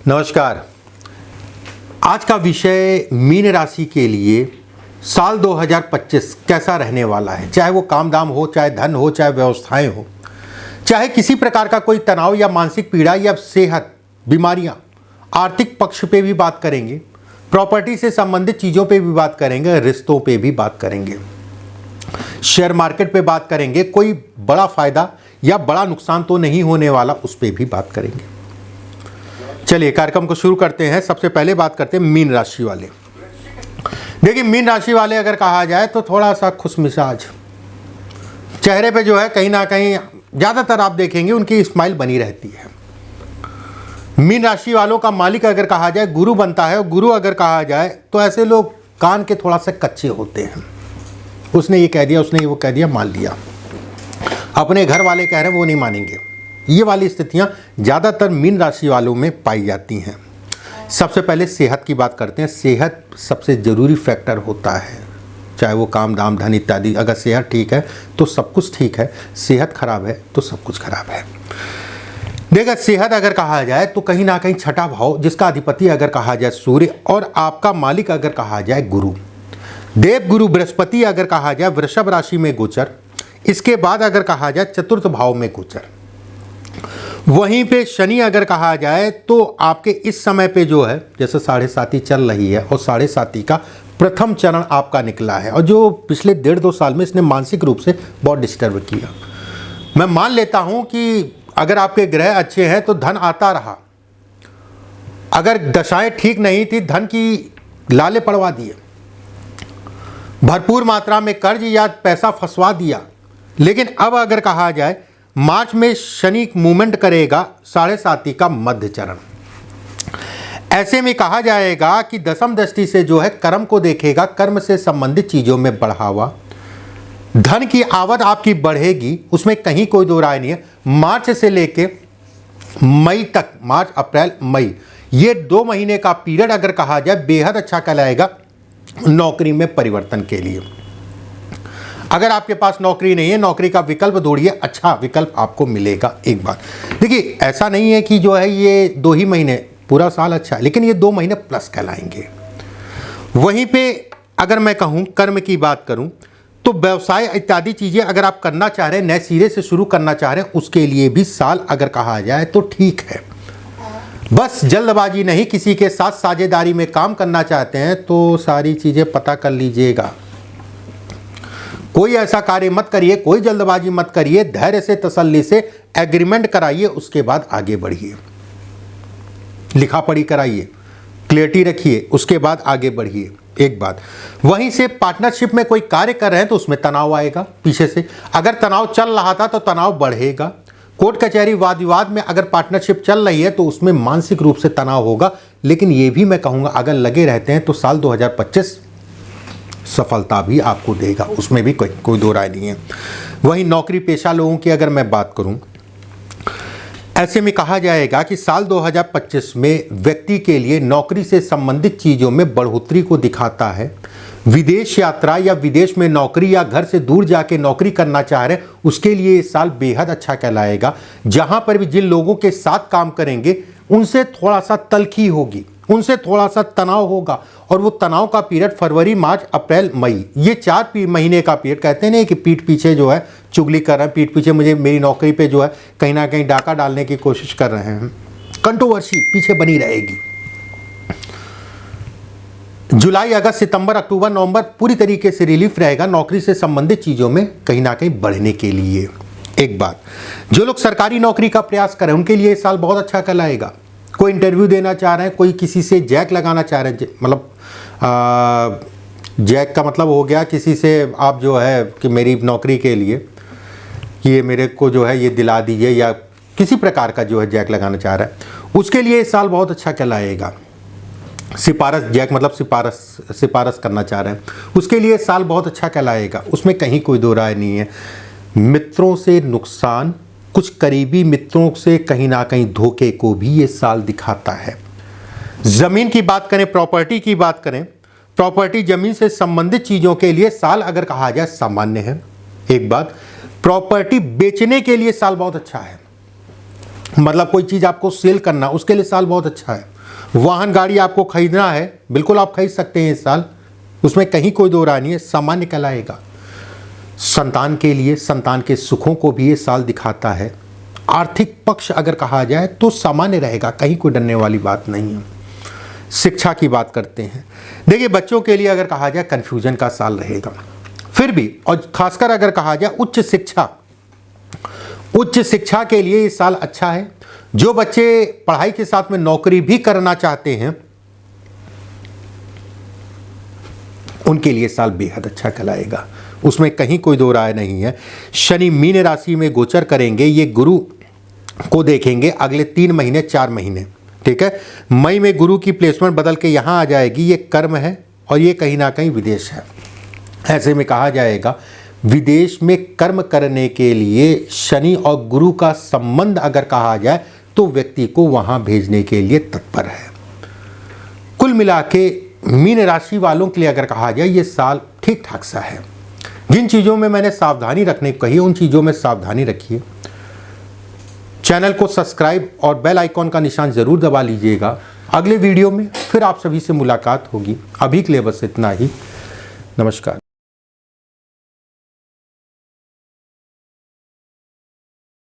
नमस्कार। आज का विषय मीन राशि के लिए साल 2025 कैसा रहने वाला है। चाहे वो काम दाम हो, चाहे धन हो, चाहे व्यवस्थाएं हो, चाहे किसी प्रकार का कोई तनाव या मानसिक पीड़ा या सेहत, बीमारियां, आर्थिक पक्ष पे भी बात करेंगे, प्रॉपर्टी से संबंधित चीज़ों पे भी बात करेंगे, रिश्तों पे भी बात करेंगे, शेयर मार्केट पे बात करेंगे, कोई बड़ा फायदा या बड़ा नुकसान तो नहीं होने वाला, उस पर भी बात करेंगे। चलिए कार्यक्रम को शुरू करते हैं। सबसे पहले बात करते हैं मीन राशि वाले। देखिए, मीन राशि वाले अगर कहा जाए तो थोड़ा सा खुशमिजाज चेहरे पे जो है, कहीं ना कहीं ज़्यादातर आप देखेंगे उनकी स्माइल बनी रहती है। मीन राशि वालों का मालिक अगर कहा जाए गुरु बनता है, और गुरु अगर कहा जाए तो ऐसे लोग कान के थोड़ा सा कच्चे होते हैं। उसने ये कह दिया, उसने वो कह दिया, मान लिया। अपने घर वाले कह रहे हैं वो नहीं मानेंगे। ये वाली स्थितियां ज़्यादातर मीन राशि वालों में पाई जाती हैं। सबसे पहले सेहत की बात करते हैं। सेहत सबसे ज़रूरी फैक्टर होता है, चाहे वो काम दाम धन इत्यादि। अगर सेहत ठीक है तो सब कुछ ठीक है, सेहत खराब है तो सब कुछ खराब है। देखा, सेहत अगर कहा जाए तो कहीं ना कहीं छठा भाव, जिसका अधिपति अगर कहा जाए सूर्य, और आपका मालिक अगर कहा जाए गुरु, देव गुरु बृहस्पति अगर कहा जाए वृषभ राशि में गोचर, इसके बाद अगर कहा जाए चतुर्थ भाव में गोचर, वहीं पे शनि अगर कहा जाए तो आपके इस समय पे जो है, जैसे 7.5 चल रही है और 7.5 का प्रथम चरण आपका निकला है, और जो पिछले 1.5-2 साल में इसने मानसिक रूप से बहुत डिस्टर्ब किया। मैं मान लेता हूं कि अगर आपके ग्रह अच्छे हैं तो धन आता रहा, अगर दशाएं ठीक नहीं थी धन की लाले पड़वा दिए, भरपूर मात्रा में कर्ज या पैसा फंसवा दिया। लेकिन अब अगर कहा जाए मार्च में शनि मूवमेंट करेगा 7.5 का मध्य चरण। ऐसे में कहा जाएगा कि दशम दृष्टि से जो है कर्म को देखेगा, कर्म से संबंधित चीज़ों में बढ़ावा, धन की आवक आपकी बढ़ेगी, उसमें कहीं कोई दो राय नहीं है। मार्च से लेके मई तक, मार्च अप्रैल मई, ये 2 महीने का पीरियड अगर कहा जाए बेहद अच्छा कहलाएगा नौकरी में परिवर्तन के लिए। अगर आपके पास नौकरी नहीं है, नौकरी का विकल्प ढूंढिए, अच्छा विकल्प आपको मिलेगा। एक बात देखिए, ऐसा नहीं है कि जो है ये 2 ही महीने, पूरा साल अच्छा है, लेकिन ये 2 महीने प्लस कहलाएंगे। वहीं पे अगर मैं कहूँ कर्म की बात करूँ तो व्यवसाय इत्यादि चीज़ें अगर आप करना चाह रहे हैं, नए सिरे से शुरू करना चाह रहे हैं, उसके लिए भी साल अगर कहा जाए तो ठीक है। बस जल्दबाजी नहीं, किसी के साथ साझेदारी में काम करना चाहते हैं तो सारी चीज़ें पता कर लीजिएगा। कोई ऐसा कार्य मत करिए, कोई जल्दबाजी मत करिए, धैर्य से तसल्ली से एग्रीमेंट कराइए, उसके बाद आगे बढ़िए, लिखा पढ़ी कराइए, क्लियरिटी रखिए, उसके बाद आगे बढ़िए। एक बात, वहीं से पार्टनरशिप में कोई कार्य कर रहे हैं तो उसमें तनाव आएगा पीछे से। अगर तनाव चल रहा था तो तनाव बढ़ेगा। कोर्ट कचहरी वाद विवाद में अगर पार्टनरशिप चल रही है तो उसमें मानसिक रूप से तनाव होगा। लेकिन ये भी मैं कहूँगा अगर लगे रहते हैं तो साल 2025 सफलता भी आपको देगा, उसमें भी कोई दो राय नहीं है। वहीं नौकरी पेशा लोगों की अगर मैं बात करूं, ऐसे में कहा जाएगा कि साल 2025 में व्यक्ति के लिए नौकरी से संबंधित चीज़ों में बढ़ोतरी को दिखाता है। विदेश यात्रा या विदेश में नौकरी या घर से दूर जाके नौकरी करना चाह रहे हैं, उसके लिए ये साल बेहद अच्छा कहलाएगा। जहां पर भी जिन लोगों के साथ काम करेंगे उनसे थोड़ा सा तलखी होगी, उनसे थोड़ा सा तनाव होगा, और वो तनाव का पीरियड फरवरी मार्च अप्रैल मई, ये 4 महीने का पीरियड। कहते हैं नहीं कि पीठ पीछे जो है चुगली कर रहे हैं, पीठ पीछे मुझे मेरी नौकरी पे जो है कहीं ना कहीं डाका डालने की कोशिश कर रहे हैं, कंट्रोवर्सी पीछे बनी रहेगी। जुलाई अगस्त सितंबर अक्टूबर नवंबर पूरी तरीके से रिलीफ रहेगा नौकरी से संबंधित चीज़ों में कहीं ना कहीं बढ़ने के लिए। एक बात, जो लोग सरकारी नौकरी का प्रयास करें उनके लिए इस साल बहुत अच्छा कहलाएगा। कोई इंटरव्यू देना चाह रहे हैं, कोई किसी से जैक लगाना चाह रहे हैं, मतलब जैक का मतलब हो गया किसी से आप जो है कि मेरी नौकरी के लिए ये मेरे को जो है ये दिला दीजिए, या किसी प्रकार का जो है जैक लगाना चाह रहा है, उसके लिए इस साल बहुत अच्छा कहलाएगा। सिफारिश, जैक मतलब सिफारिश करना चाह रहे हैं, उसके लिए इस साल बहुत अच्छा कहलाएगा, उसमें कहीं कोई दो राय नहीं है। मित्रों से नुकसान, कुछ करीबी मित्रों से कहीं ना कहीं धोखे को भी ये साल दिखाता है। ज़मीन की बात करें, प्रॉपर्टी की बात करें, प्रॉपर्टी ज़मीन से संबंधित चीज़ों के लिए साल अगर कहा जाए सामान्य है। एक बात, प्रॉपर्टी बेचने के लिए साल बहुत अच्छा है। मतलब कोई चीज़ आपको सेल करना, उसके लिए साल बहुत अच्छा है। वाहन गाड़ी आपको खरीदना है, बिल्कुल आप खरीद सकते हैं इस साल, उसमें कहीं कोई दो राय नहीं है, सामान्य कहलाएगा। संतान के लिए, संतान के सुखों को भी ये साल दिखाता है। आर्थिक पक्ष अगर कहा जाए तो सामान्य रहेगा, कहीं कोई डरने वाली बात नहीं है। शिक्षा की बात करते हैं, देखिए बच्चों के लिए अगर कहा जाए कन्फ्यूजन का साल रहेगा, फिर भी, और खासकर अगर कहा जाए उच्च शिक्षा के लिए ये साल अच्छा है। जो बच्चे पढ़ाई के साथ में नौकरी भी करना चाहते हैं उनके लिए साल बेहद अच्छा कहलाएगा, उसमें कहीं कोई दो राय नहीं है। शनि मीन राशि में गोचर करेंगे, ये गुरु को देखेंगे अगले 3 महीने 4 महीने, ठीक है। मई में गुरु की प्लेसमेंट बदल के यहाँ आ जाएगी, ये कर्म है और ये कहीं ना कहीं विदेश है। ऐसे में कहा जाएगा विदेश में कर्म करने के लिए शनि और गुरु का संबंध अगर कहा जाए तो व्यक्ति को वहाँ भेजने के लिए तत्पर है। कुल मिला के मीन राशि वालों के लिए अगर कहा जाए ये साल ठीक ठाक सा है। जिन चीज़ों में मैंने सावधानी रखने को कही उन चीज़ों में सावधानी रखिए। चैनल को सब्सक्राइब और बेल आइकॉन का निशान ज़रूर दबा लीजिएगा। अगले वीडियो में फिर आप सभी से मुलाकात होगी। अभी के लिए बस इतना ही। नमस्कार।